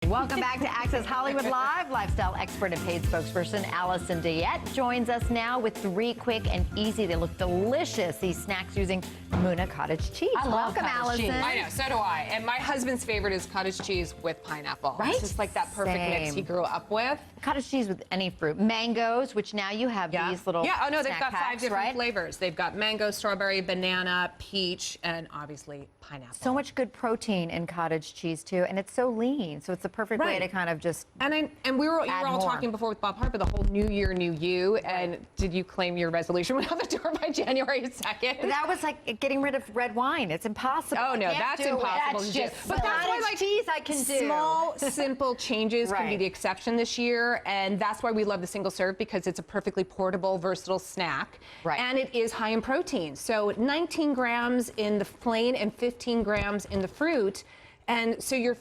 Welcome back to Access Hollywood Live. Lifestyle expert and paid spokesperson Alison Deyette joins us now with 3 quick and easy. They look delicious. These snacks using Muna cottage cheese. I love Welcome, cottage cheese. Alison. I know, so do I. And my husband's favorite is cottage cheese with pineapple. Right? It's just like that perfect mix he grew up with. Cottage cheese with any fruit. Mangoes, which now you have these little oh no, they've snack got 5 packs, different right? flavors. They've got mango, strawberry, banana, peach, and obviously pineapple. So much good protein in cottage cheese too, and it's so lean. So it's the perfect way to kind of just And we were you add were all more. talking before with Bob Harper, the whole New Year, New You. And did you claim your resolution went out the door by January 2nd? But that was like getting rid of red wine. It's impossible. Oh no, I can't that's do it. impossible That's to do. just But that's why cottage cheese I can do. small, simple changes can be Right. the exception this year, and that's why we love the single serve, because it's a perfectly portable, versatile snack. Right. And it is high in protein. So 19 grams in the plain and 15 grams in the fruit. And so you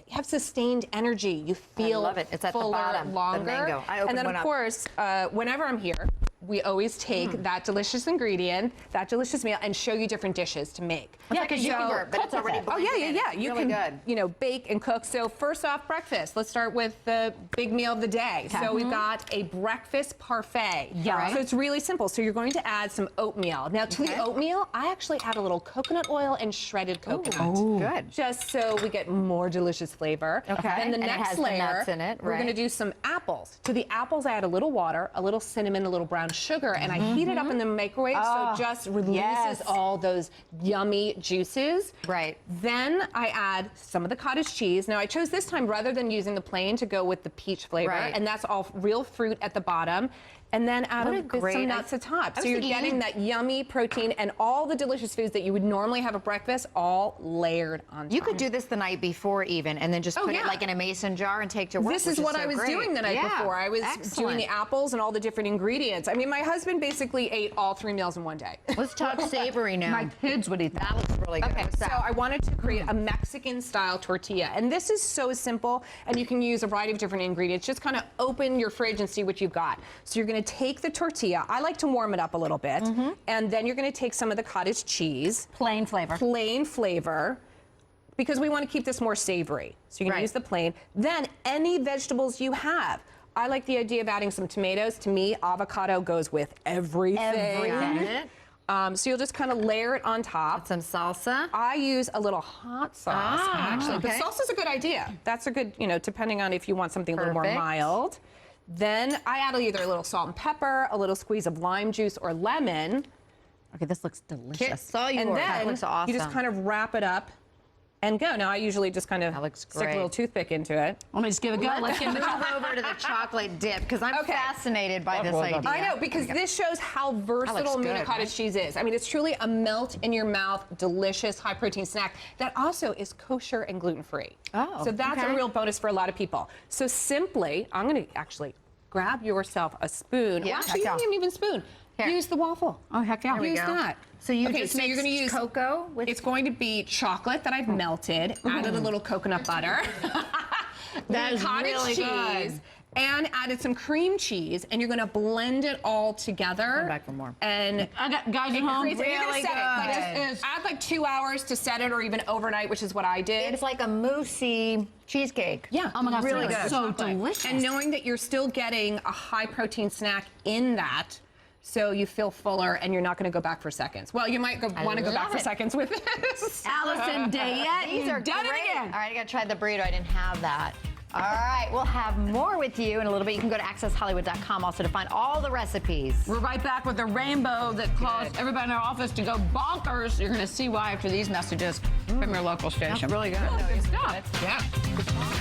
have sustained energy. You feel love it. It's at the fuller, bottom, the longer. mango. I opened and then one of up. course, whenever I'm here, we always take that delicious ingredient, that delicious meal, and show you different dishes to make. It's like a yogurt, but it's already Oh yeah, blended yeah, in. yeah. It's You really can, good. you know, bake and cook. So first off, breakfast. Let's start with the big meal of the day. So we've got a breakfast parfait. Yeah. So it's really simple. So you're going to add some oatmeal. Now to the oatmeal, I actually add a little coconut oil and shredded coconut. Good. Just so we get more delicious flavor. Okay. Then the And it next has the layer, nuts in it, we're right? going to do some apples. To the apples, I add a little water, a little cinnamon, a little brown sugar, and I heat it up in the microwave so it just releases all those yummy juices. Right. Then I add some of the cottage cheese. Now I chose this time, rather than using the plain, to go with the peach flavor, Right. and that's all real fruit at the bottom. And then add What a some great- nuts at top. I So was you're thinking getting that yummy protein and all the delicious foods that you would normally have at breakfast, all layered on top. You could do this the night before even, and then just put it yeah. like in a mason jar and take to work. This is which what so I was great. doing the night Yeah. before. I was doing Excellent. the apples and all the different ingredients. I mean, my husband basically ate all 3 meals in one day. Let's talk savory now. My kids would eat that. That looks really good. Okay, so I wanted to create a Mexican-style tortilla, and this is so simple, and you can use a variety of different ingredients. Just kind of open your fridge and see what you've got. So you're going to take the tortilla. I like to warm it up a little bit, and then you're going to take some of the cottage cheese. Plain flavor. Plain flavor, because we want to keep this more savory. So you're going Right. to use the plain. Then any vegetables you have. I like the idea of adding some tomatoes. To me, avocado goes with everything. Everything. So you'll just kind of layer it on top. Some salsa. I use a little hot sauce, actually. okay. But salsa's a good idea. That's a good, you know, depending on if you want something a little more Perfect. mild. Then I add either a little salt and pepper, a little squeeze of lime juice or lemon. Okay, this looks delicious. Saw you. And that then looks awesome. you just kind of wrap it up and go. Now I usually just kind of That looks stick a great. little toothpick into it. Let me just give it a go. Let's get move over to the chocolate dip because I'm Okay. fascinated by this well idea. done. I know, because this shows how versatile good, Muna cottage right? cheese is. I mean, it's truly a melt in your mouth, delicious, high protein snack that also is kosher and gluten free. Oh, so that's okay. a real bonus for a lot of people. So simply, I'm going to actually grab yourself a spoon. Yeah, Actually, you heck don't even a spoon. Here. Use the waffle. Oh, heck yeah. There we Use go. that. So you okay, just so you're going to mixed use cocoa with. It's going to be chocolate that I've melted, added a little coconut butter, That is cottage really cheese, good. and added some cream cheese, and you're going to blend it all together. Come back for more. And I got guys at it home. creates- and you're gonna Really set it. Like, good. just add like 2 hours to set it, or even overnight, which is what I did. It's like a moussey cheesecake. Yeah. Oh my gosh, Really this is good. so delicious. And knowing that you're still getting a high protein snack in that, so you feel fuller and you're not going to go back for seconds. Well, you might want to go back love for it. seconds with this. Allison Deyette, These are you've done great. it again. All right, I got to try the burrito. I didn't have that. All right, we'll have more with you in a little bit. You can go to accesshollywood.com also to find all the recipes. We're right back with a rainbow that caused everybody in our office to go bonkers. You're going to see why after these messages from your local station. Really good. Good stuff. Yeah.